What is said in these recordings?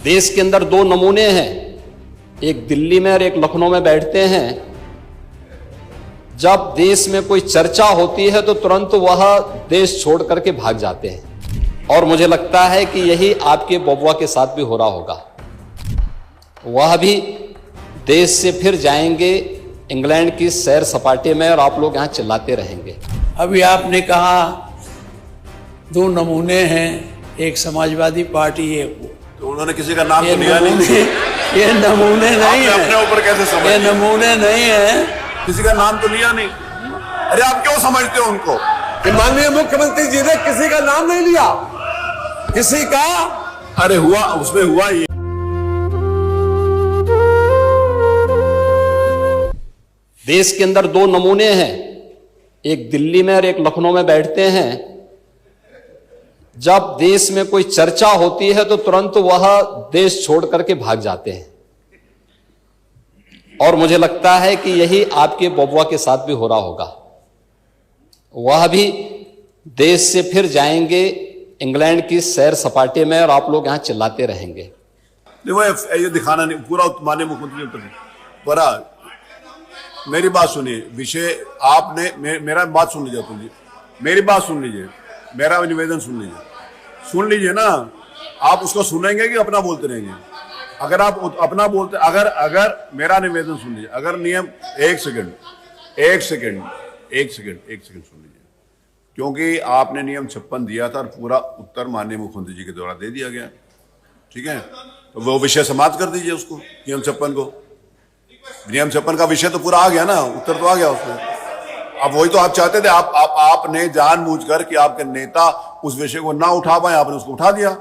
देश के अंदर दो नमूने हैं, एक दिल्ली में और एक लखनऊ में बैठते हैं। जब देश में कोई चर्चा होती है तो तुरंत वह देश छोड़ करके भाग जाते हैं, और मुझे लगता है कि यही आपके बबुआ के साथ भी हो रहा होगा। वह भी देश से फिर जाएंगे इंग्लैंड की सैर सपाटे में, और आप लोग यहां चिल्लाते रहेंगे। अभी आपने कहा दो नमूने हैं, एक समाजवादी पार्टी, एक तो उन्होंने किसी का नाम तो लिया नहीं। ये नमूने नहीं है, अपने ऊपर कैसे समझ? ये नमूने नहीं है, किसी का नाम तो लिया नहीं। अरे आप क्यों समझते हो उनको? माननीय मुख्यमंत्री जी ने किसी का नाम नहीं लिया, किसी का। अरे हुआ, उसमें हुआ ये। देश के अंदर दो नमूने हैं, एक दिल्ली में और एक लखनऊ में बैठते हैं। जब देश में कोई चर्चा होती है तो तुरंत वह देश छोड़ करके भाग जाते हैं, और मुझे लगता है कि यही आपके बबुआ के साथ भी हो रहा होगा। वह भी देश से फिर जाएंगे इंग्लैंड की सैर सपाटे में, और आप लोग यहां चिल्लाते रहेंगे। ये दिखाना नहीं, पूरा माननीय मुख्यमंत्री उत्तर पूरा। मेरी बात सुनिए, विषय आपने मेरा बात सुन लीजिए, तुम मेरी बात सुन लीजिए, मेरा निवेदन सुन लीजिए ना। आप उसको सुनेंगे कि अपना बोलते रहेंगे? अगर आप अपना बोलते, अगर मेरा निवेदन सुन लीजिए, अगर नियम एक सेकंड सुन लीजिए, क्योंकि आपने नियम 56 दिया था और पूरा उत्तर माननीय मुख्यमंत्री जी के द्वारा दे दिया गया, ठीक है? तो वो विषय समाप्त कर दीजिए उसको, नियम 56 को। नियम 56 का विषय तो पूरा आ गया ना, उत्तर तो आ गया उसमें। अब वही तो आप चाहते थे, आपने जानबूझकर कि आपके नेता उस विषय को ना उठा पाए, आपने उसको उठा दिया।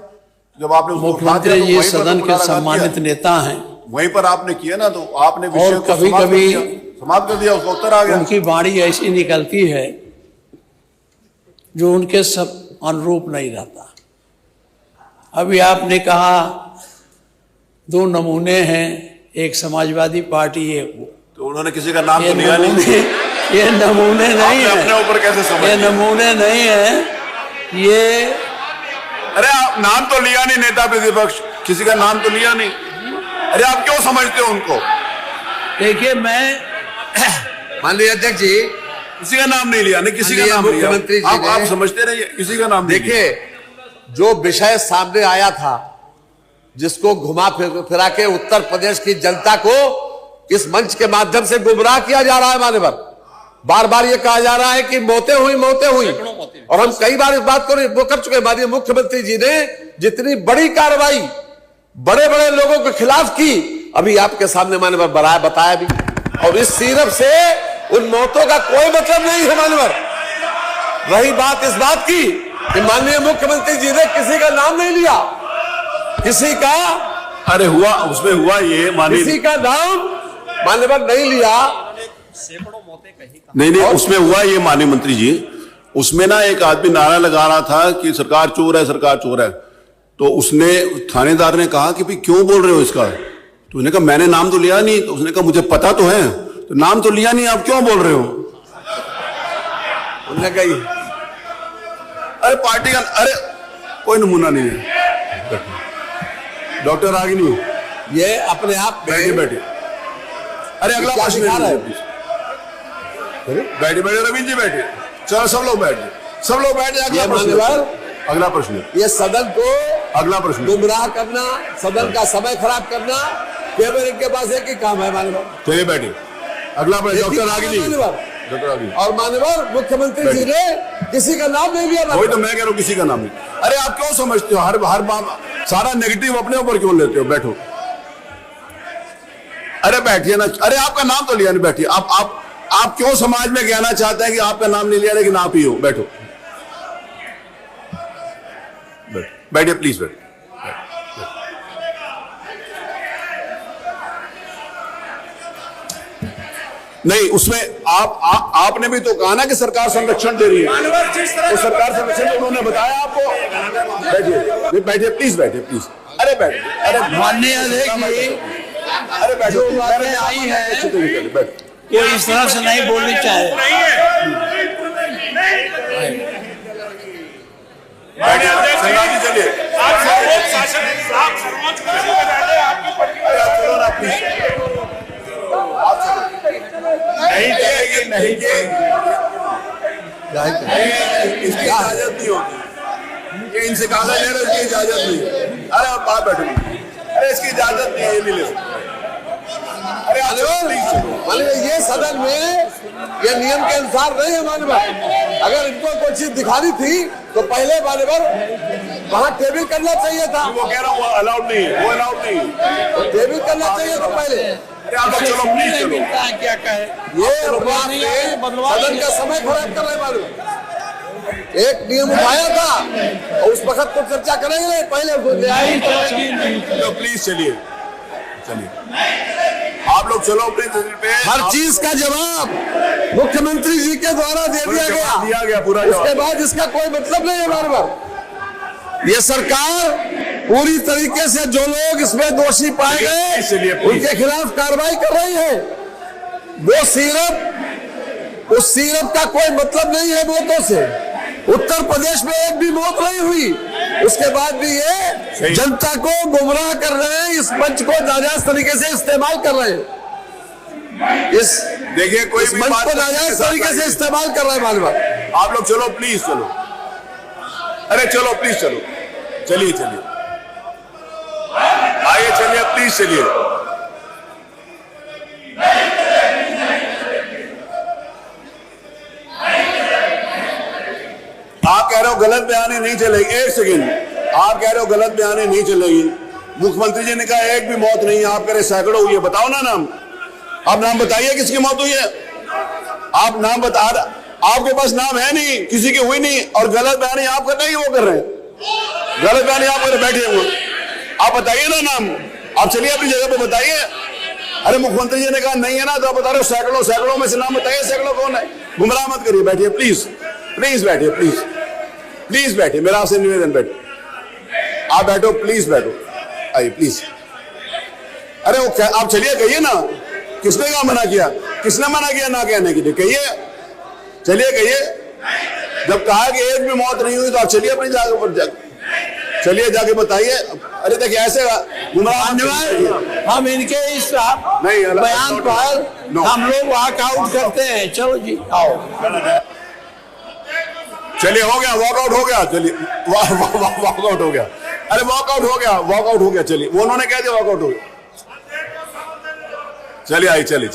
जब आपने उसको उठा दिया तो ये सदन के सम्मानित नेता हैं, वहीं पर आपने किया ना, तो आपने विषय को कभी समाप्त कर दिया, उसका उत्तर आ गया। उनकी वाणी ऐसी निकलती है जो उनके सब अनुरूप नहीं रहता। अभी आपने कहा दो नमूने हैं, एक समाजवादी पार्टी, एक तो उन्होंने किसी का नाम तो लिया नहीं। ये नमूने नहीं है, अपने ऊपर कैसे समझ? ये नमूने नहीं है, ये। अरे आप नाम तो लिया नहीं, नेता प्रतिपक्ष किसी का नाम तो लिया नहीं। अरे आप क्यों समझते हो उनको? देखिए, मैं माननीय अध्यक्ष जी, किसी का नाम नहीं लिया, नहीं किसी का नाम लिया। मुख्यमंत्री जी आप समझते रहिए, किसी का नाम देखिए, जो विषय सामने आया था, जिसको घुमा फिरा के उत्तर प्रदेश की जनता को इस मंच के माध्यम से गुमराह किया जा रहा है। मान्यवर, बार बार ये कहा जा रहा है कि मौतें हुई, और हम कई बार इस बात को वो कर चुके हैं। माननीय मुख्यमंत्री जी ने जितनी बड़ी कार्रवाई बड़े बड़े लोगों के खिलाफ की, अभी आपके सामने मान्यवर बताया भी, और इस सिर्फ से उन मौतों का कोई मतलब नहीं है। मान्यवर, रही बात इस बात की कि माननीय मुख्यमंत्री जी ने किसी का नाम नहीं लिया, किसी का। अरे हुआ, उसमें हुआ ये, किसी का नाम मान्यवर नहीं लिया। नहीं, उसमें हुआ ये माननीय मंत्री जी, उसमें ना एक आदमी नारा लगा रहा था कि सरकार चोर है, सरकार चोर है। तो उसने, थानेदार ने कहा कि भाई क्यों बोल रहे हो इसका? तो उसने कहा मैंने नाम तो लिया नहीं। तो उसने कहा मुझे पता तो है, तो नाम तो लिया नहीं, आप क्यों बोल रहे हो? उन्होंने कही, अरे पार्टी का, अरे कोई नमूना नहीं है। डॉक्टर रागिनी, ये अपने आप बैठिए। अरे अगला प्रश्न है, बैठिए रवींद्र जी, बैठिए। चलो सब लोग बैठ जाए। अगला प्रश्न, ये सदन को अगला प्रश्न, गुमराह करना, सदन का समय खराब करना, केवल इनके पास एक ही काम है। मान्यवर, चलिए बैठिए। अगला प्रश्न, डॉक्टर रागिनी। और मान्यवर, मुख्यमंत्री जी ने किसी का नाम नहीं लिया। वही तो मैं कह रहा हूँ, किसी का नाम नहीं। अरे आप क्यों समझते हो, हर बात सारा नेगेटिव अपने ऊपर क्यों लेते हो? बैठो, अरे बैठिए ना। अरे आपका नाम तो लिया नहीं, बैठिए। आप क्यों समाज में कहना चाहते हैं कि आपका नाम नहीं लिया, लेकिन आप ही हो? बैठो, बैठिए प्लीज, बैठिए। नहीं, उसमें आपने भी तो कहा ना कि सरकार संरक्षण दे रही है, तो सरकार संरक्षण उन्होंने बताया आपको। बैठिए प्लीज, बैठिए प्लीज। अरे बैठिए। अरे माननीय अध्यक्ष जी, अरे बैठो, बातें आई है कोई इस तरह से नहीं बोलनी चाहिए। चलिए, आप सर्वोच्च शासन, आप सर्वोच्च इसकी इजाजत नहीं होती, ये इनसे कहा जा रहा है इसकी इजाजत नहीं है। अरे आप बाहर बैठो, अरे इसकी इजाजत नहीं है, ये नहीं ले सकते। अरे माननीय ये सदन में ये नियम के अनुसार नहीं है माननीय। अगर इनको कोई चीज दिखानी थी तो पहले माननीय वहाँ टेबल करना चाहिए था। वो कह रहा हूँ वो अलाउड नहीं है, वो अलाउड नहीं है, तो टेबल करना चाहिए था पहले। अरे आप लोग चलो प्लीज चलो। क्या कहे ये सदन का समय खराब कर रहे हैं माननीय। एक नियम उठाया था और उस वक्त तो चर्चा करेंगे पहले तो प्लीज चलिए आप लोग चलो अपनी जगह पे। हर चीज का जवाब मुख्यमंत्री जी के द्वारा दे दिया गया पूरा। उसके बाद इसका कोई मतलब नहीं है बार ये सरकार पूरी तरीके से जो लोग इसमें दोषी पाए गए उनके खिलाफ कार्रवाई कर रही है। वो सिर्फ उस सिरप का कोई मतलब नहीं है मौतों से। उत्तर प्रदेश में एक भी मौत नहीं हुई, उसके बाद भी ये जनता को गुमराह कर रहे हैं, इस मंच को नाजायज तरीके से इस्तेमाल कर रहे हैं। इस देखिए कोई इस मंच को नाजायज तरीके से इस्तेमाल कर रहे हैं मालूम। आप लोग चलो प्लीज चलो, अरे चलो प्लीज चलो, चलिए आइए चलिए प्लीज चलिए। आप कह रहे हो गलत बयानी नहीं चलेगी, एक सेकेंड, आप कह रहे हो गलत बयानी नहीं चलेगी। मुख्यमंत्री जी ने कहा एक भी मौत नहीं है, आप कह रहे सैकड़ों हुई है। बताओ ना नाम, आप नाम बताइए किसकी मौत हुई है। आप नाम बता, आपके पास नाम है नहीं, किसी की हुई नहीं, और गलत बयानी आप कर रहे हैं, वो कर रहे हैं गलत बयानी आप कर बैठे हुए। आप बताइए ना नाम, आप चलिए अपनी जगह पे बताइए। अरे मुख्यमंत्री जी ने कहा नहीं है ना, तो आप बता रहे हो सैकड़ों में से नाम बताइए, सैकड़ों कौन है। गुमराह मत करिए, बैठिए प्लीज बैठिए, प्लीज बैठिए, मेरा आपसे निवेदन, बैठो आप, बैठो प्लीज बैठो, आइए प्लीज। अरे वो आप चलिए कहिए ना, किसने कहा मना किया, किसने मना किया ना कहने के लिए, कहिए चलिए कहिए। जब कहा कि एक भी मौत नहीं हुई तो आप चलिए अपनी जगह पर चलिए जाके बताइए। अरे देखिए ऐसे हम इनके इस बयान पर हम लोग वॉकआउट करते हैं। चलो जी आओ, चलिए हो गया, वॉकआउट हो गया, चलिए वॉकआउट हो गया। अरे वॉकआउट हो गया, चलिए वो उन्होंने कह दिया वॉकआउट हो गया। चलिए आइए, चलिए